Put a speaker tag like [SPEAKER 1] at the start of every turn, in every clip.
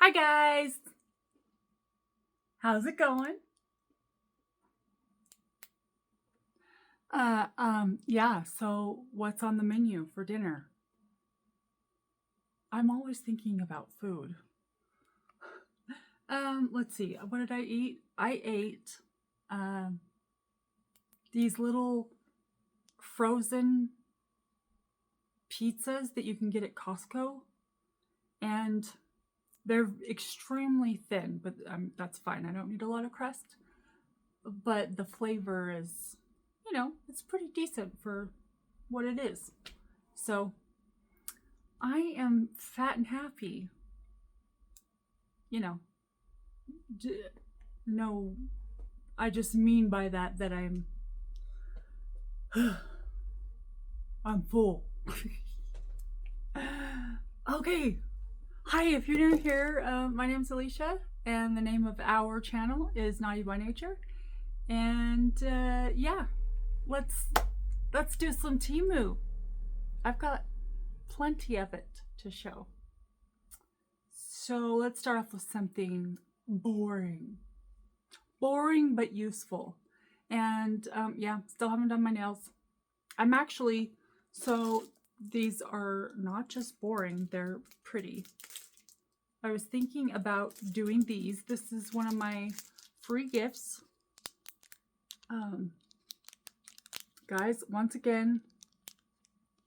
[SPEAKER 1] Hi guys! How's it going? Yeah, so what's on the menu for dinner? I'm always thinking about food. Let's see, what did I eat? I ate um these little frozen pizzas that you can get at Costco, and they're extremely thin, but that's fine. I don't need a lot of crust, but the flavor is, it's pretty decent for what it is. So I am fat and happy. You know, no, I just mean by that I'm full. Okay. Hi, if you're new here, my name's Alicia, and the name of our channel is Naughty by Nature. And yeah, let's do some TEMU. I've got plenty of it to show. So let's start off with something boring. Boring but useful. And yeah, still haven't done my nails. I'm actually, so these are not just boring, they're pretty. I was thinking about doing these. This is one of my free gifts. Guys, once again,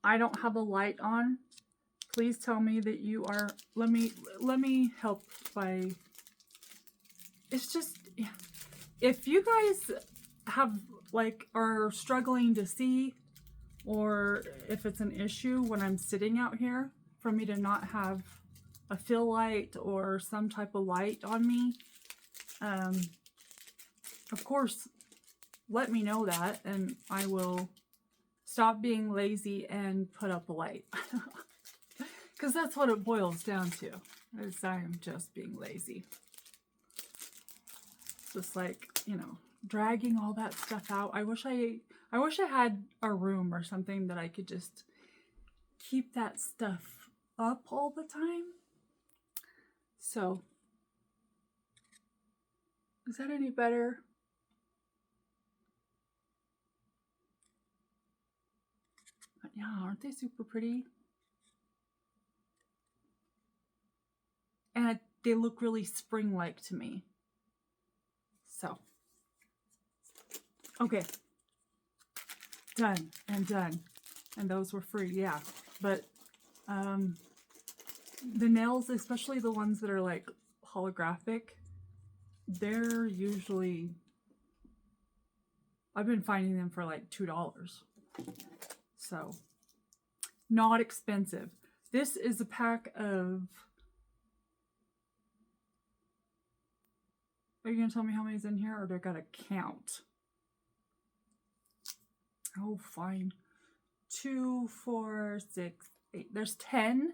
[SPEAKER 1] I don't have a light on. Please tell me that you are, let me help by, it's just, if you guys have, are struggling to see, or if it's an issue when I'm sitting out here for me to not have a fill light or some type of light on me, of course, let me know that, and I will stop being lazy and put up a light. Because that's what it boils down to, is I am just being lazy. Just like, dragging all that stuff out. I wish I had a room or something that I could just keep that stuff up all the time. So, is that any better? Yeah, aren't they super pretty? And they look really spring-like to me. So, okay. Done and done. And those were free, yeah. But the nails, especially the ones that are like holographic, they're usually, I've been finding them for like $2. So, not expensive. This is a pack of, are you going to tell me how many's in here, or do I got to count? Oh, fine. 2, 4, 6, 8. There's 10,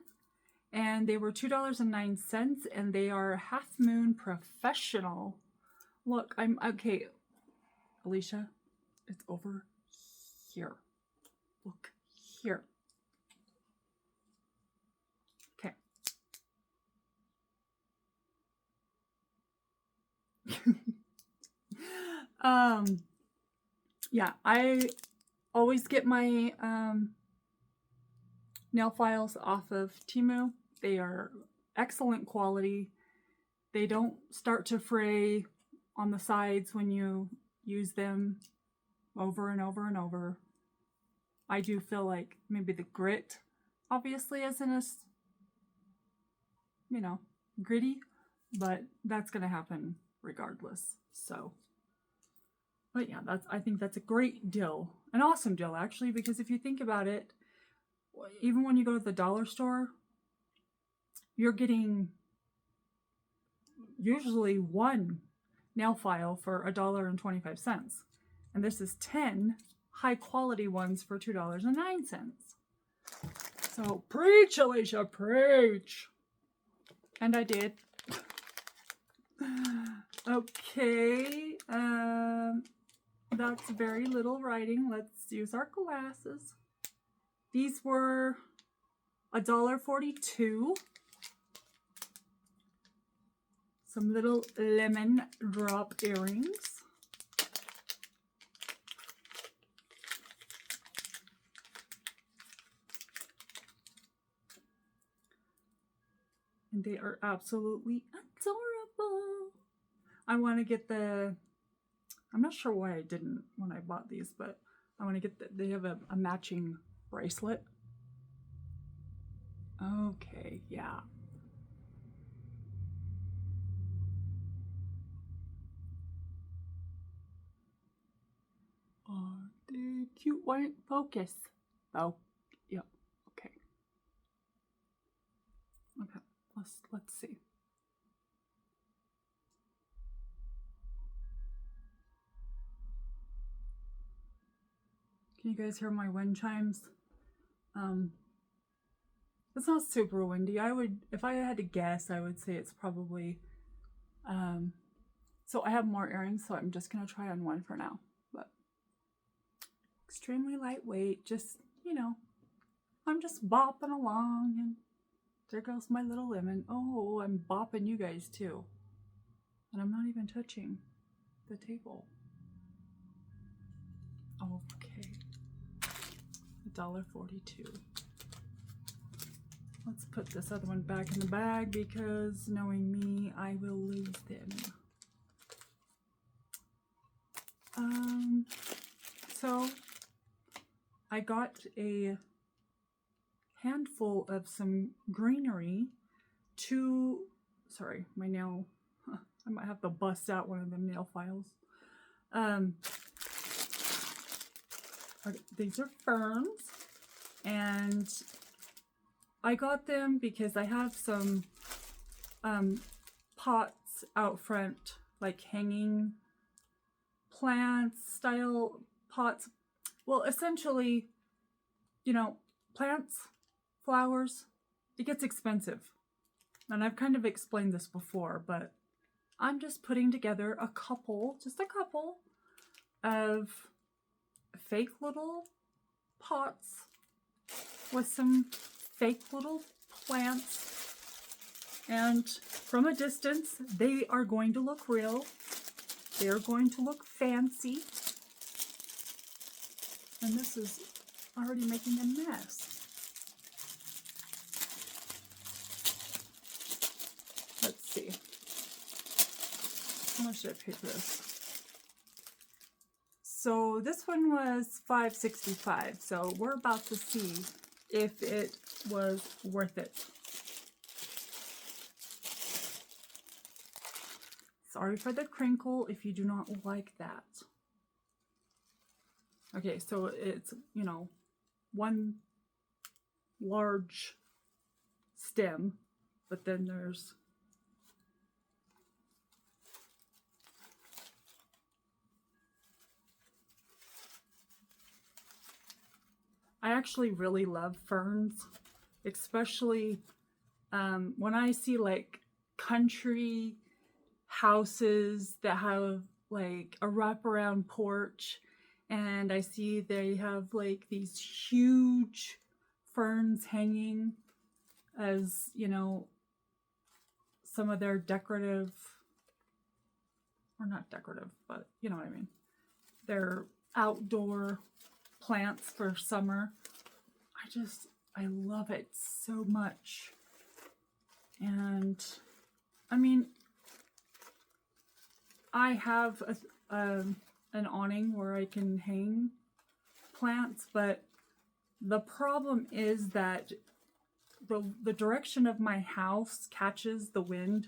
[SPEAKER 1] and they were $2.09, and they are Half Moon Professional. Look, I'm okay. Alicia, it's over here. Look here. Okay. Yeah, I always get my nail files off of TEMU. They are excellent quality. They don't start to fray on the sides when you use them over and over and over. I do feel like maybe the grit obviously isn't as, gritty, but that's going to happen regardless. So, but yeah, I think that's a great deal, an awesome deal actually, because if you think about it, even when you go to the dollar store, you're getting usually one nail file for $1.25, and this is 10 high quality ones for $2.09. So preach, Alicia, preach. And I did. Okay, that's very little writing. Let's use our glasses. These were $1.42. some little lemon drop earrings. And they are absolutely adorable. I want to get the, I'm not sure why I didn't when I bought these, but I want to get the, they have a matching bracelet. Okay, yeah. Oh, the cute one. Focus. Oh, yep. Okay. Okay. Let's see. Can you guys hear my wind chimes? It's not super windy. I would, if I had to guess, I would say it's probably. So I have more earrings, so I'm just gonna try on one for now. But extremely lightweight. Just, you know, I'm just bopping along, and there goes my little lemon. Oh, I'm bopping you guys too, and I'm not even touching the table. Okay, $1.42. Let's put this other one back in the bag because knowing me, I will lose them. So I got a handful of some greenery to, sorry, my nail, I might have to bust out one of the nail files. Okay, these are ferns, and I got them because I have some pots out front, like hanging plants style pots. Well, essentially, you know, plants, flowers, it gets expensive. And I've kind of explained this before, but I'm just putting together a couple, just a couple of fake little pots with some fake little plants, and from a distance they are going to look real, they're going to look fancy, and this is already making a mess. Let's see, how much did I pay for this? So this one was $5.65, so we're about to see if it was worth it. Sorry for the crinkle if you do not like that. Okay, so it's, you know, one large stem, but then there's I actually really love ferns, especially when I see like country houses that have like a wraparound porch, and I see they have like these huge ferns hanging as, you know, some of their decorative, or not decorative, but you know what I mean, their outdoor plants for summer. I love it so much. And I mean, I have an awning where I can hang plants, but the problem is that the direction of my house catches the wind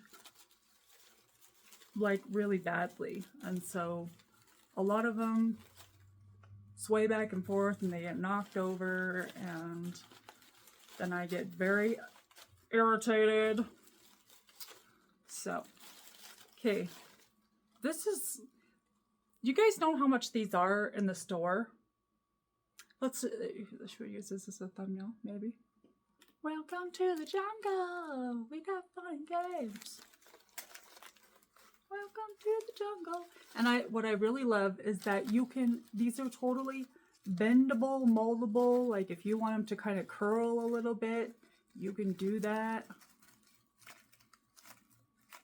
[SPEAKER 1] like really badly, and so a lot of them sway back and forth and they get knocked over, and then I get very irritated. So, okay, this is, you guys know how much these are in the store? Should we use this as a thumbnail, maybe? Welcome to the jungle. We got fun and games. Welcome to the jungle. And what I really love is that you can, these are totally bendable, moldable. Like if you want them to kind of curl a little bit, you can do that.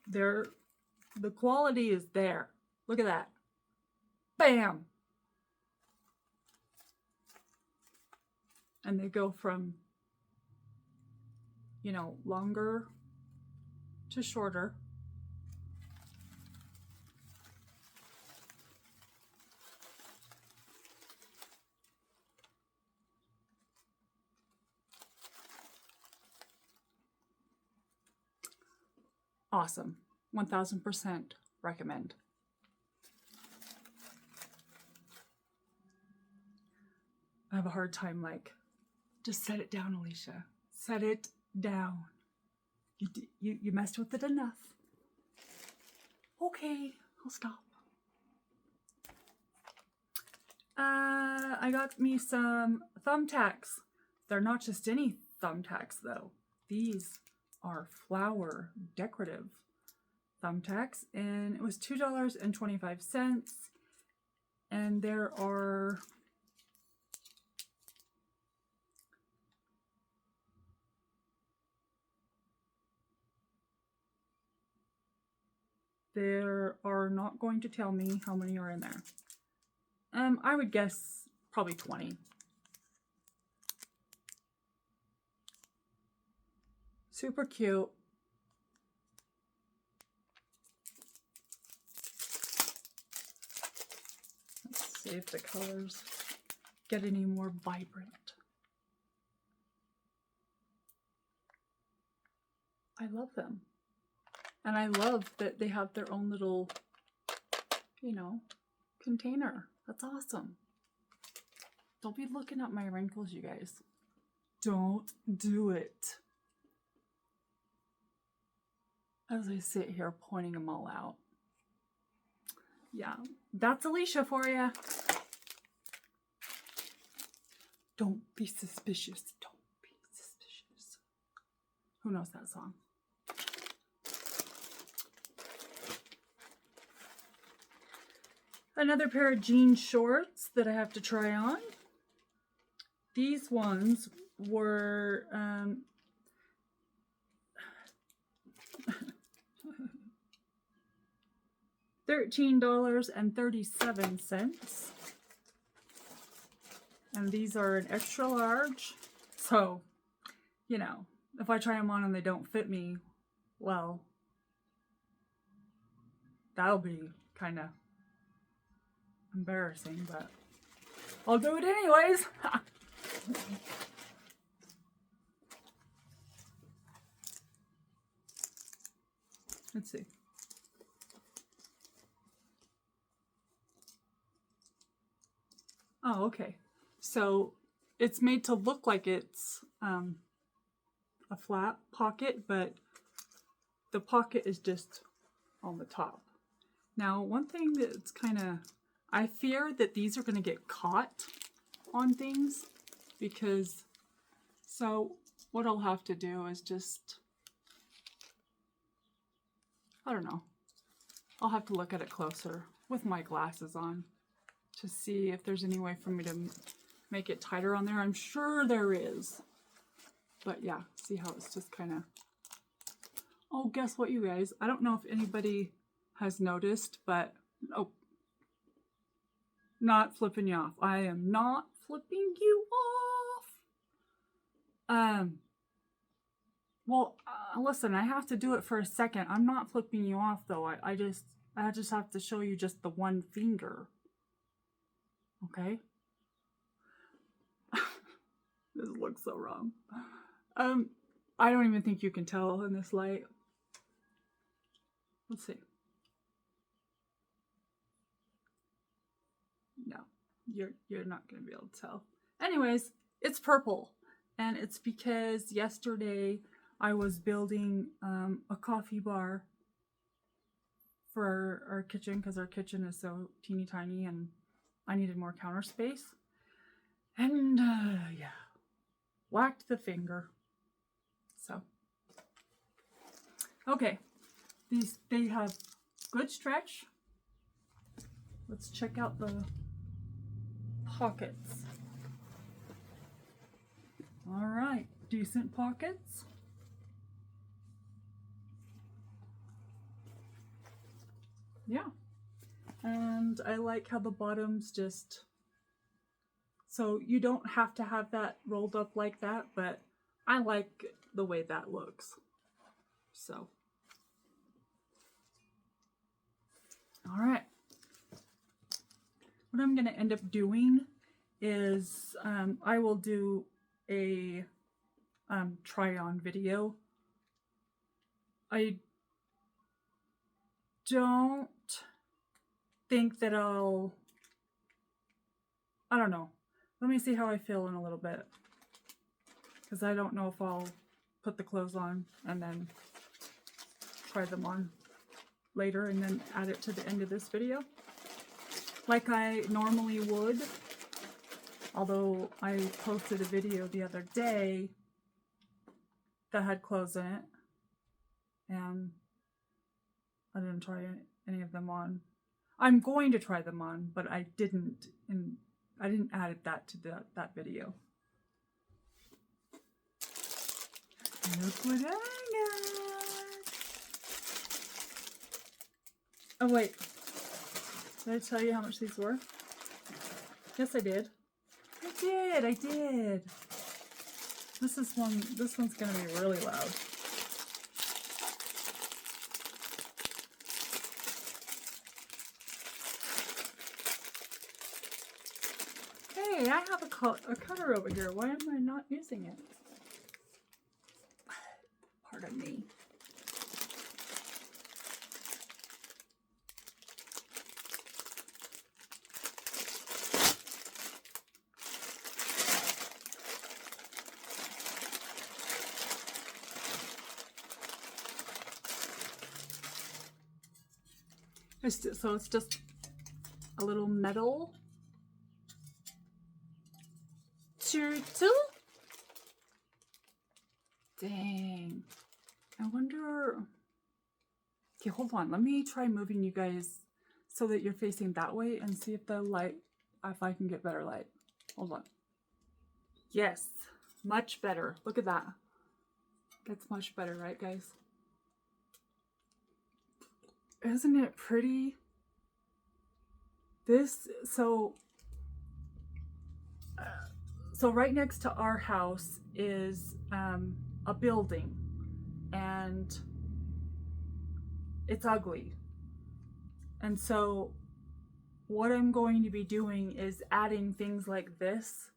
[SPEAKER 1] They're The quality is there. Look at that. Bam! And they go from, you know, longer to shorter. Awesome. 1000% recommend. I have a hard time, like, just set it down, Alicia. Set it down. You messed with it enough. Okay, I'll stop. I got me some thumbtacks. They're not just any thumbtacks, though. These are flower decorative thumbtacks, and it was $2.25. And there are not going to tell me how many are in there. I would guess probably 20. Super cute. Let's see if the colors get any more vibrant. I love them. And I love that they have their own little, you know, container. That's awesome. Don't be looking at my wrinkles, you guys. Don't do it. As I sit here pointing them all out. Yeah, that's Alicia for you. Don't be suspicious. Don't be suspicious. Who knows that song? Another pair of jean shorts that I have to try on. These ones were $13.37. And these are an extra large. So, you know, if I try them on and they don't fit me, well, that'll be kind of embarrassing, but I'll do it anyways. Let's see. Oh, okay. So it's made to look like it's a flat pocket, but the pocket is just on the top. Now, one thing that's kind of, I fear that these are going to get caught on things because, so what I'll have to do is just, I don't know. I'll have to look at it closer with my glasses on to see if there's any way for me to make it tighter on there. I'm sure there is. But yeah, see how it's just kind of... Oh, guess what, you guys? I don't know if anybody has noticed, but... Oh. Not flipping you off. I am not flipping you off. Well, listen, I have to do it for a second. I'm not flipping you off, though. I just have to show you just the one finger. Okay? This looks so wrong. I don't even think you can tell in this light. Let's see. No, you're not going to be able to tell. Anyways, it's purple. And it's because yesterday I was building a coffee bar for our kitchen because our kitchen is so teeny tiny and I needed more counter space. And yeah, whacked the finger. So, okay, they have good stretch. Let's check out the pockets. All right, decent pockets. yeah. And I like how the bottom's just, so you don't have to have that rolled up like that, but I like the way that looks. So, all right. What I'm going to end up doing is I will do a try on video. I don't think that I don't know. Let me see how I feel in a little bit. Because I don't know if I'll put the clothes on and then try them on later and then add it to the end of this video. Like I normally would. Although I posted a video the other day that had clothes in it. And I didn't try any of them on. I'm going to try them on, but I didn't add that to that video. Look what I got! Oh wait, did I tell you how much these were? Yes, I did. I did. This one's gonna be really loud. Hey, I have a cutter over here. Why am I not using it? Pardon me. So it's just a little metal turtle. Dang. I wonder. Okay, hold on. Let me try moving you guys so that you're facing that way and see if I can get better light. Hold on. Yes, much better. Look at that. That's much better, right, guys? Isn't it pretty? So right next to our house is a building, and it's ugly. And so what I'm going to be doing is adding things like this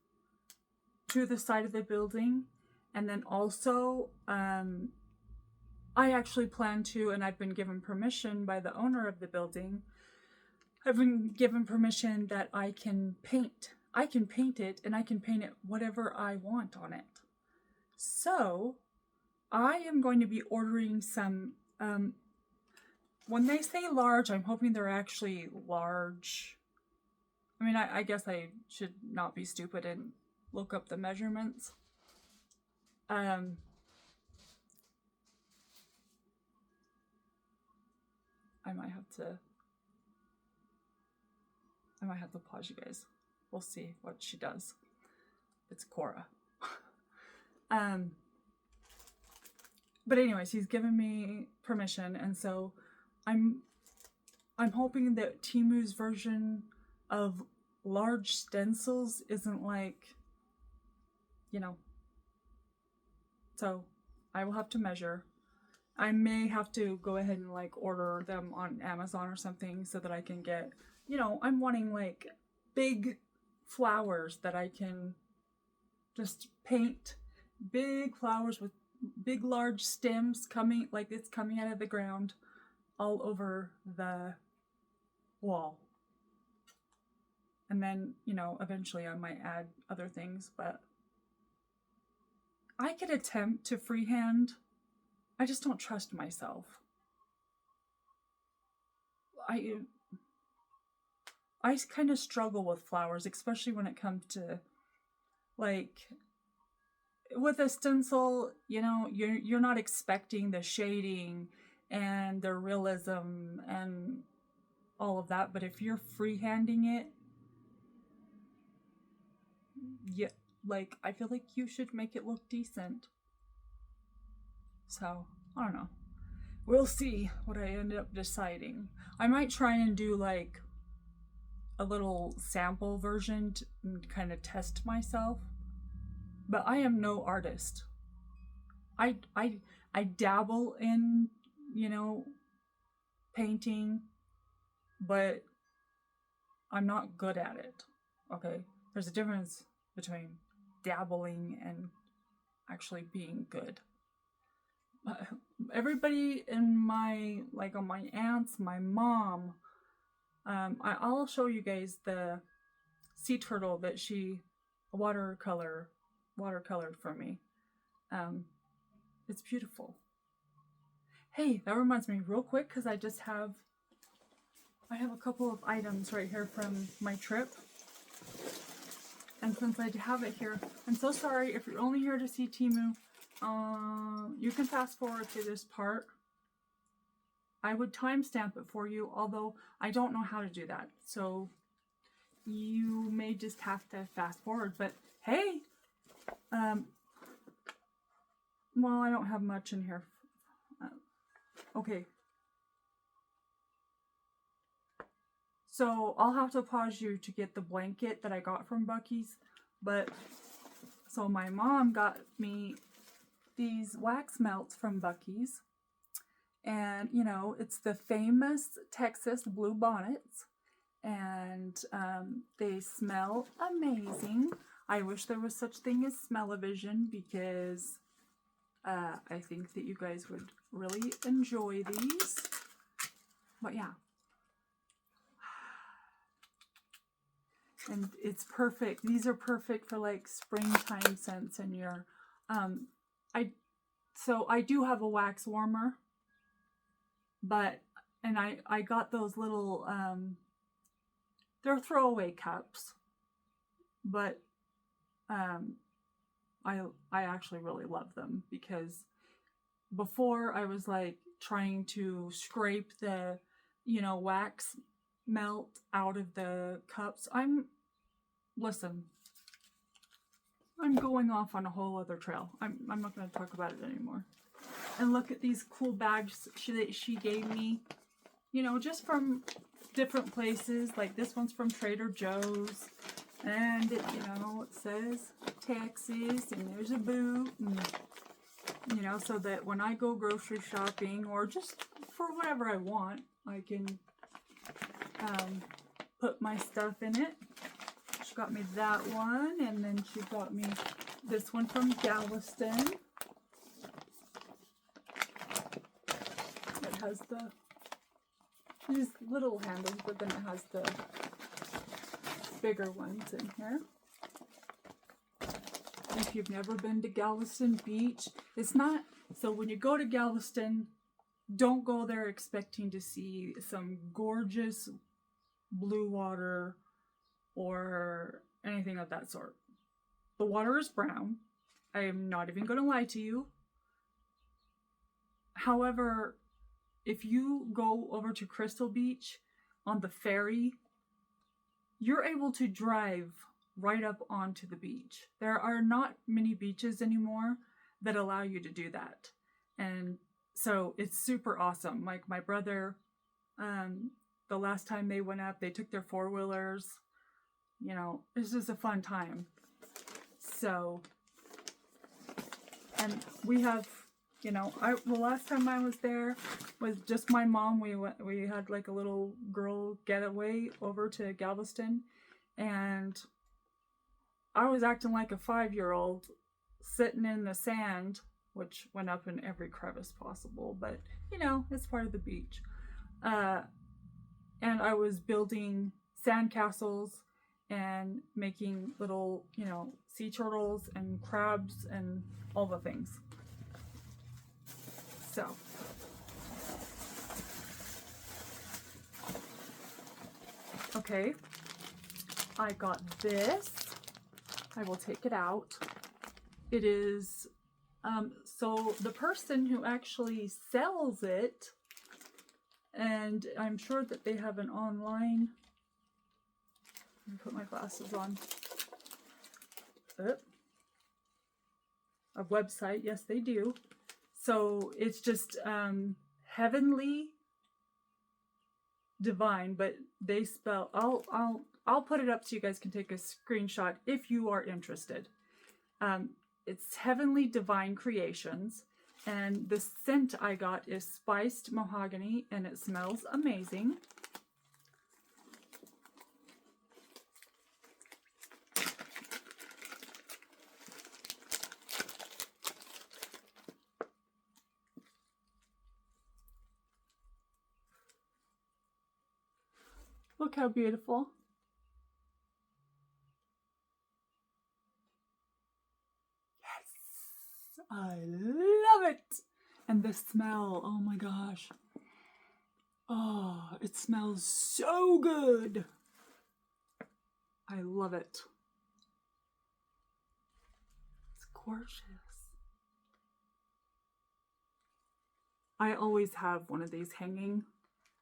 [SPEAKER 1] to the side of the building. And then also, I actually plan to, and I've been given permission by the owner of the building, I've been given permission that I can paint. I can paint it, and I can paint it whatever I want on it. So, I am going to be ordering some, when they say large, I'm hoping they're actually large. I mean, I guess I should not be stupid and look up the measurements. I might have to pause you guys. We'll see what she does. It's Cora. But anyways, he's given me permission, and so I'm hoping that TEMU's version of large stencils isn't like, you know. So I will have to measure. I may have to go ahead and like order them on Amazon or something so that I can get, you know, I'm wanting like big flowers that I can just paint, big flowers with big large stems coming, like it's coming out of the ground all over the wall. And then, you know, eventually I might add other things, but I could attempt to freehand. I just don't trust myself. I kind of struggle with flowers, especially when it comes to, like, with a stencil, you know, you're not expecting the shading and the realism and all of that, but if you're freehanding it, yeah, like, I feel like you should make it look decent. So, I don't know. we'll see what I end up deciding. I might try and do like a little sample version to kind of test myself, but I am no artist. I dabble in, you know, painting, but I'm not good at it. Okay? There's a difference between dabbling and actually being good. Everybody in my, like on my aunts, my mom, I'll show you guys the sea turtle that she watercolored for me. It's beautiful. Hey, that reminds me real quick, because I have a couple of items right here from my trip. And since I have it here, I'm so sorry if you're only here to see TEMU. You can fast forward to this part. I would timestamp it for you, although I don't know how to do that. So you may just have to fast forward. But hey, well, I don't have much in here. Okay. So I'll have to pause you to get the blanket that I got from Buc-ee's. But so my mom got me these wax melts from Buc-ee's. And, you know, it's the famous Texas blue bonnets. And they smell amazing. I wish there was such thing as smell-o-vision, because I think that you guys would really enjoy these. But yeah. And it's perfect. These are perfect for like springtime scents in your I do have a wax warmer, but I got those little they're throwaway cups, but I actually really love them, because before I was like trying to scrape the, you know, wax melt out of the cups. Listen, I'm going off on a whole other trail. I'm not going to talk about it anymore. And look at these cool bags she gave me, you know, just from different places. Like this one's from Trader Joe's, and it, you know, it says Texas, and there's a boot, and, you know, so that when I go grocery shopping or just for whatever I want, I can put my stuff in it. She got me that one, and then she got me this one from Galveston. It has these little handles, but then it has the bigger ones in here. If you've never been to Galveston Beach, it's not, so when you go to Galveston, don't go there expecting to see some gorgeous blue water or anything of that sort. The water is brown. I am not even going to lie to you. However, if you go over to Crystal Beach on the ferry, you're able to drive right up onto the beach. There are not many beaches anymore that allow you to do that. And so it's super awesome. Like my brother, the last time they went up, they took their four-wheelers. You know, it's just a fun time. So, and we have, you know, the last time I was there was just my mom. We had like a little girl getaway over to Galveston, and I was acting like a 5-year-old sitting in the sand, which went up in every crevice possible, but you know, it's part of the beach. And I was building sand castles and making little, you know, sea turtles and crabs and all the things. So, okay, I got this. I will take it out. It is, so the person who actually sells it, and I'm sure that they have an online, let me put my glasses on, a website, yes they do. So it's just Heavenly Divine, but they spell, I'll put it up so you guys can take a screenshot if you are interested. It's Heavenly Divine Creations, and the scent I got is spiced mahogany, and it smells amazing. Look how beautiful. Yes, I love it. And the smell, oh my gosh. Oh, it smells so good. I love it. It's gorgeous. I always have one of these hanging.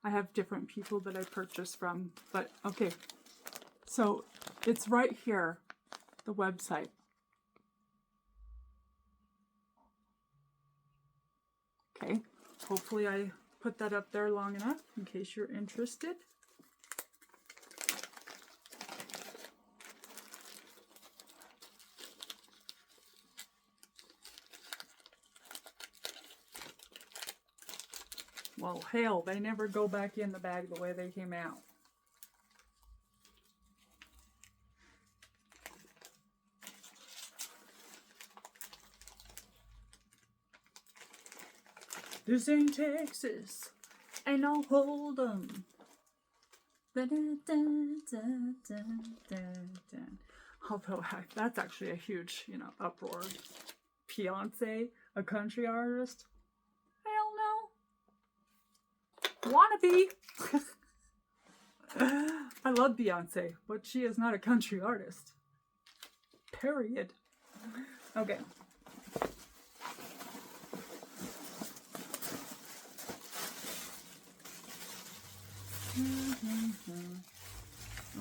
[SPEAKER 1] I have different people that I purchase from, but okay. So it's right here, the website. Okay, hopefully I put that up there long enough in case you're interested. Well, hell, they never go back in the bag the way they came out. This ain't Texas, ain't no Hold'em. Although that's actually a huge, uproar. Beyonce, a country artist? Hell no. Wannabe. I love Beyonce, but she is not a country artist. Period. Okay.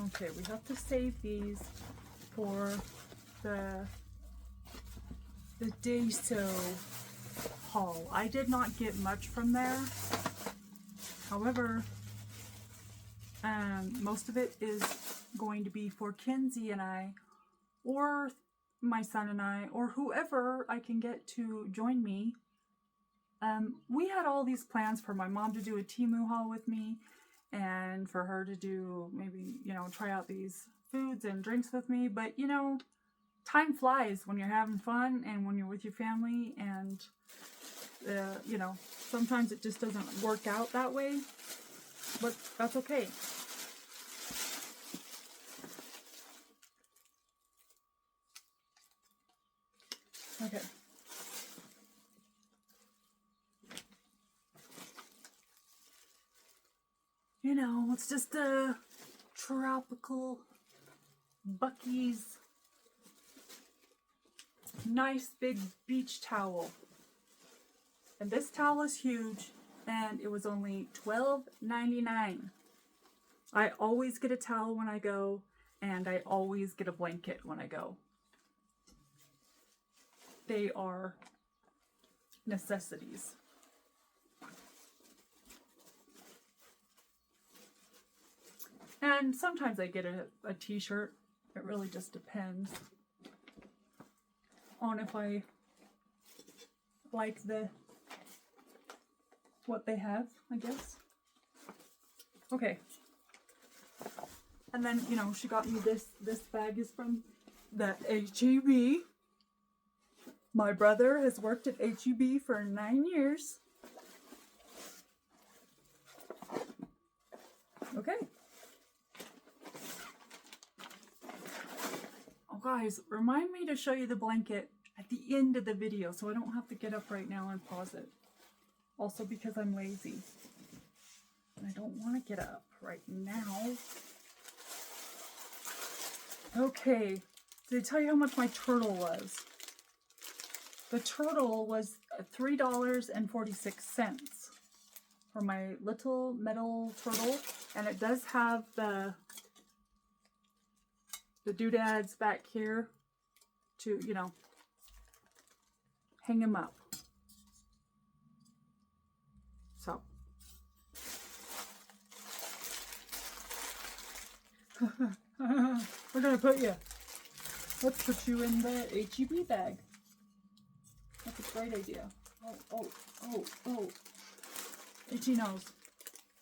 [SPEAKER 1] Okay, we have to save these for the Daiso haul. I did not get much from there. However, most of it is going to be for Kenzie and I, or my son and I, or whoever I can get to join me. We had all these plans for my mom to do a TEMU haul with me, and for her to do maybe, try out these foods and drinks with me. But, time flies when you're having fun and when you're with your family, and, sometimes it just doesn't work out that way, but that's okay. Okay. It's just a tropical Buc-ee's nice big beach towel. And this towel is huge, and it was only $12.99. I always get a towel when I go, and I always get a blanket when I go. They are necessities. And sometimes I get a t-shirt. It really just depends on if I like what they have, I guess. Okay. And then, she got me this bag is from the H-E-B. My brother has worked at H-E-B for 9 years. Okay. Oh, guys, remind me to show you the blanket at the end of the video so I don't have to get up right now and pause it. Also because I'm lazy. And I don't want to get up right now. Okay. Did I tell you how much my turtle was? The turtle was $3.46 for my little metal turtle. And it does have the doodads back here to, hang him up. So We're gonna put you. Let's put you in the HEB bag. That's a great idea. Oh. Itchy nose.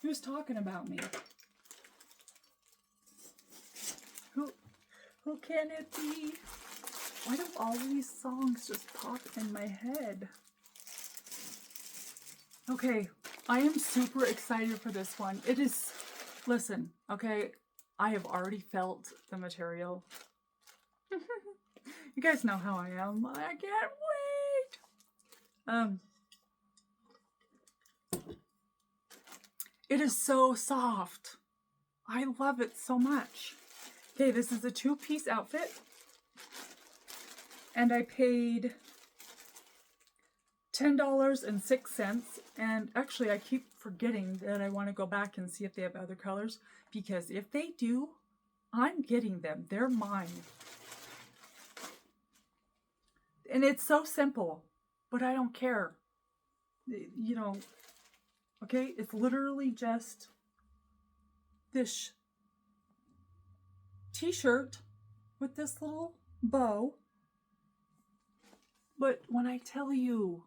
[SPEAKER 1] Who's talking about me? Who can it be? Why do all these songs just pop in my head? Okay, I am super excited for this one. It is, listen, okay, I have already felt the material. You guys know how I am. I can't wait. It is so soft. I love it so much. Okay, this is a 2-piece outfit. And I paid $10.06. And actually, I keep forgetting that I want to go back and see if they have other colors. Because if they do, I'm getting them. They're mine. And it's so simple. But I don't care. You know, okay? It's literally just this t-shirt with this little bow. But when I tell you,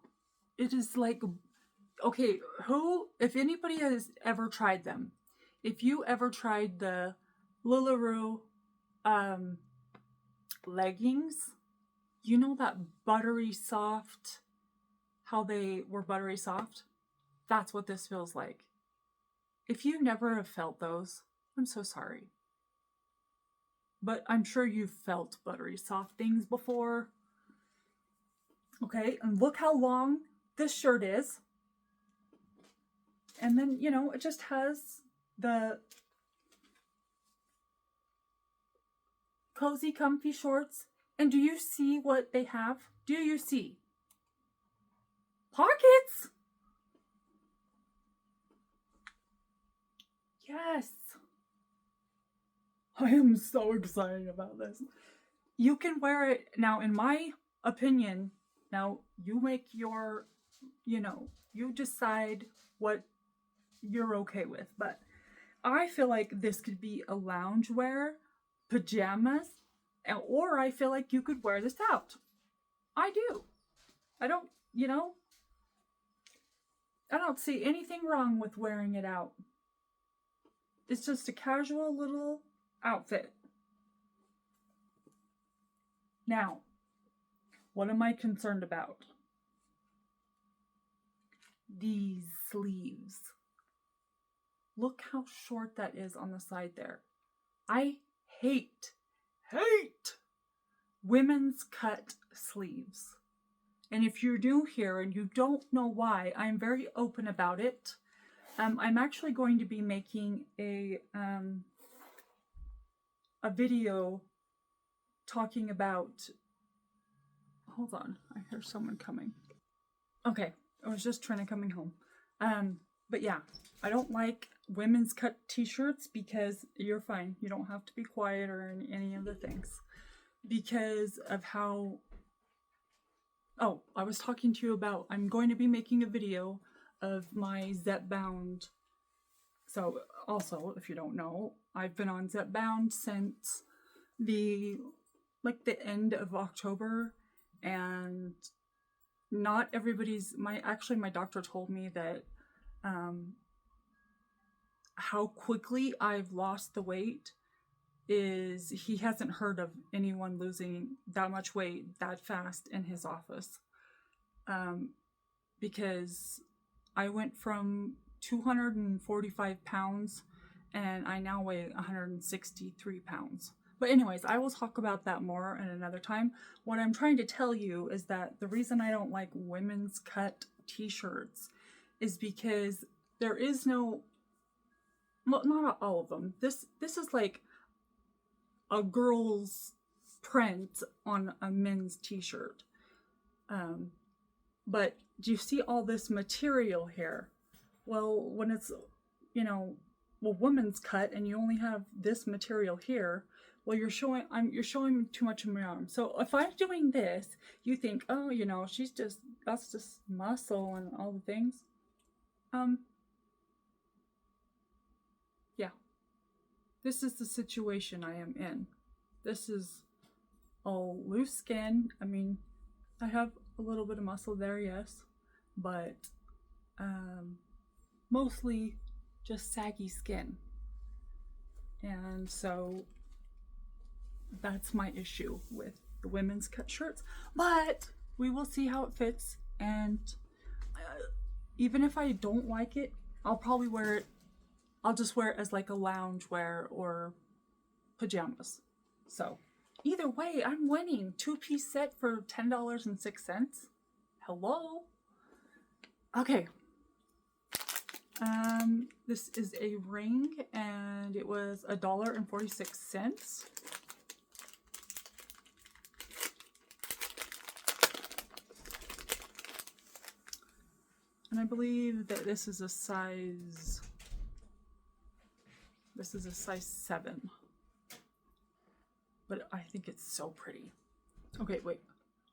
[SPEAKER 1] it is like, okay, if anybody has ever tried them, if you ever tried the LuLaRoe leggings, you know that buttery soft, how they were buttery soft? That's what this feels like. If you never have felt those, I'm so sorry. But I'm sure you've felt buttery soft things before. Okay, and look how long this shirt is. And then, you know, it just has the cozy, comfy shorts. And do you see what they have? Do you see? Pockets! Yes. I am so excited about this. You can wear it, now in my opinion, now you make your, you know, you decide what you're okay with. But I feel like this could be a loungewear, pajamas, or I feel like you could wear this out. I do. I don't, you know, I don't see anything wrong with wearing it out. It's just a casual little outfit. Now, what am I concerned about? These sleeves. Look how short that is on the side there. I hate women's cut sleeves. And if you're new here and you don't know why, I'm very open about it. I'm actually going to be making a video talking about, hold on, I hear someone coming. Okay, I was just trying to coming home. But yeah, I don't like women's cut t-shirts because you're fine. You don't have to be quiet or any of the things. Because of how, oh, I was talking to you about, I'm going to be making a video of my Zepbound. So also, if you don't know, I've been on Zepbound since the end of October, and not everybody's, my doctor told me that how quickly I've lost the weight is he hasn't heard of anyone losing that much weight that fast in his office. Because I went from 245 pounds and I now weigh 163 pounds. But anyways, I will talk about that more at another time. What I'm trying to tell you is that the reason I don't like women's cut t-shirts is because there is no, well, not all of them. This is like a girl's print on a men's t-shirt. But do you see all this material here? Well, when it's, you know, well, women's cut and you only have this material here, well, you're showing too much of my arm. So if I'm doing this, you think, oh, you know, that's just muscle and all the things. Yeah. this is the situation I am in. This is all loose skin. I mean, I have a little bit of muscle there, yes, but mostly just saggy skin. And so that's my issue with the women's cut shirts. But we will see how it fits. And even if I don't like it, I'll probably wear it. I'll just wear it as like a lounge wear or pajamas. So either way, I'm winning. 2-piece set for $10.06. Hello? Okay. This is a ring and it was $1.46. And I believe that this is a size 7. But I think it's so pretty. Okay, wait.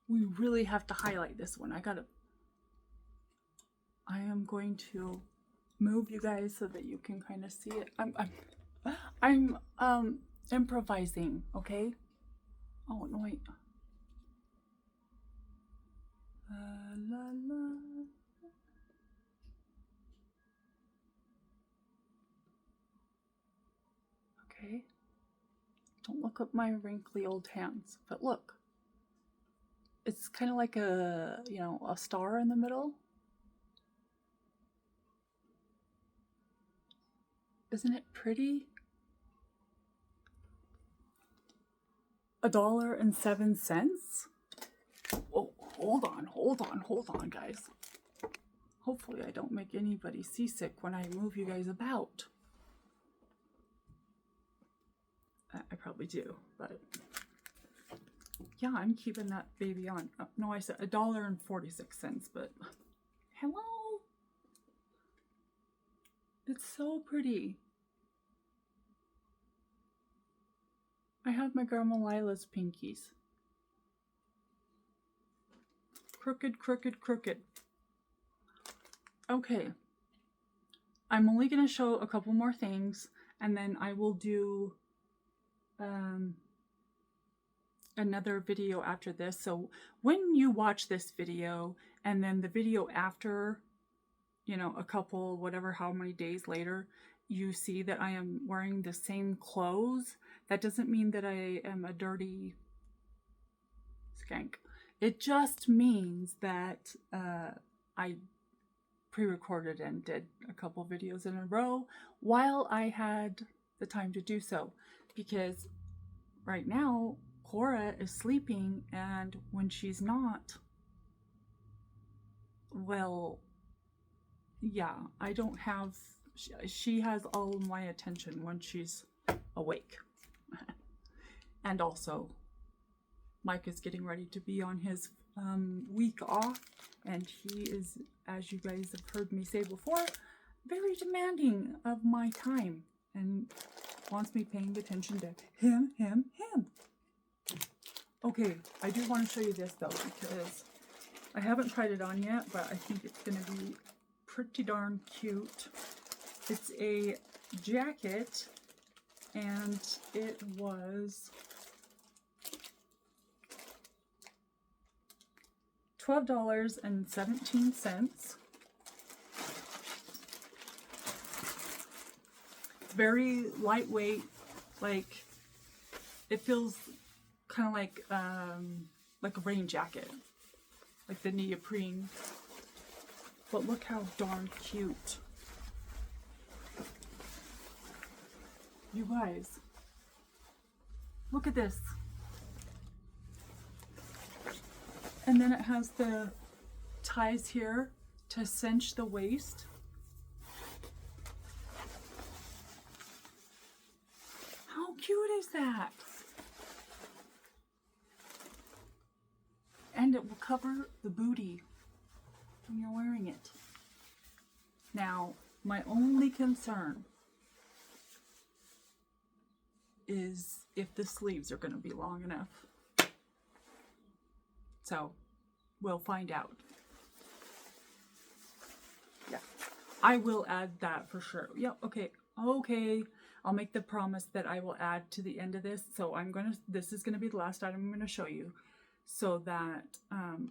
[SPEAKER 1] We really have to highlight this one. I am going to move you guys so that you can kind of see it. I'm improvising, okay? Oh, no, wait. La la. Okay. Don't look at my wrinkly old hands, but look. It's kind of like a star in the middle. Isn't it pretty? $1.07. Oh, hold on, guys. Hopefully I don't make anybody seasick when I move you guys about. I probably do, but yeah, I'm keeping that baby on. Oh, no, I said $1.46, but hello. It's so pretty. I have my Grandma Lila's pinkies. Crooked, crooked, crooked. Okay. I'm only going to show a couple more things, and then I will do another video after this. So when you watch this video, and then the video after, a couple, whatever, how many days later, you see that I am wearing the same clothes, that doesn't mean that I am a dirty skank. It just means that I pre-recorded and did a couple videos in a row while I had the time to do so, because right now Cora is sleeping, and when she's not, well, yeah, I don't have, she has all of my attention when she's awake. And also, Mike is getting ready to be on his week off, and he is, as you guys have heard me say before, very demanding of my time and wants me paying attention to him. Okay, I do want to show you this though, because I haven't tried it on yet, but I think it's going to be pretty darn cute. It's a jacket, and it was $12.17. Very lightweight, like it feels kind of like a rain jacket, like the neoprene. But look how darn cute. You guys, look at this. And then it has the ties here to cinch the waist. How cute is that? And it will cover the booty when you're wearing it. Now, my only concern is if the sleeves are going to be long enough. So, we'll find out. Yeah, I will add that for sure. Yep, okay. Okay, I'll make the promise that I will add to the end of this. So this is gonna be the last item I'm gonna show you, so that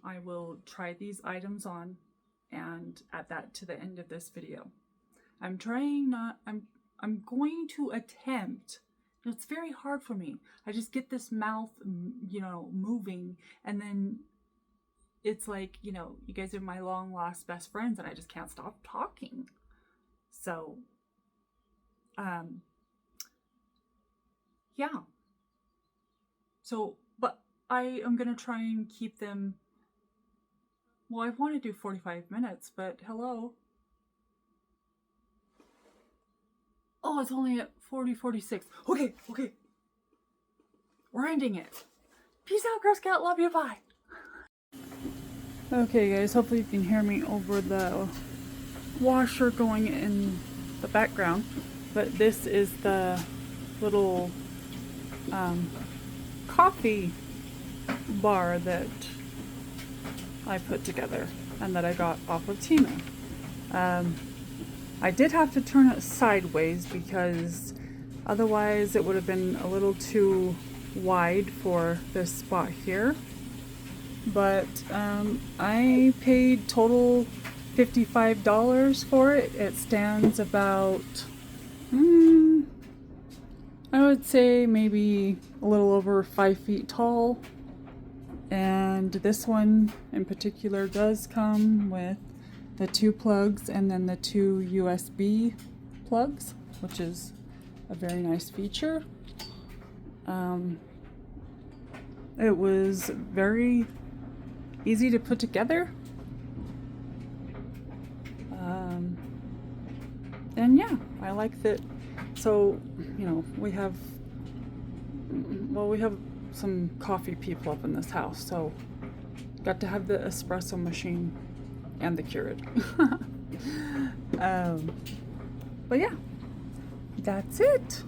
[SPEAKER 1] I will try these items on and add that to the end of this video. I'm going to attempt. It's very hard for me. I just get this mouth, moving, and then it's like, you guys are my long lost best friends, and I just can't stop talking. So, yeah. So, but I am gonna try and keep them. Well, I want to do 45 minutes, but hello. Oh, it's only at 46. Okay. We're ending it. Peace out, Girl Scout. Love you. Bye. Okay, guys. Hopefully you can hear me over the washer going in the background. But this is the little coffee bar that I put together and that I got off of TEMU. I did have to turn it sideways because otherwise it would have been a little too wide for this spot here. But I paid total $55 for it. It stands about, I would say maybe a little over 5 feet tall. And this one in particular does come with the 2 plugs and then the 2 USB plugs, which is a very nice feature. It was very easy to put together. And yeah, I like that. So, we have some coffee people up in this house, so got to have the espresso machine and the Keurig. But yeah, that's it.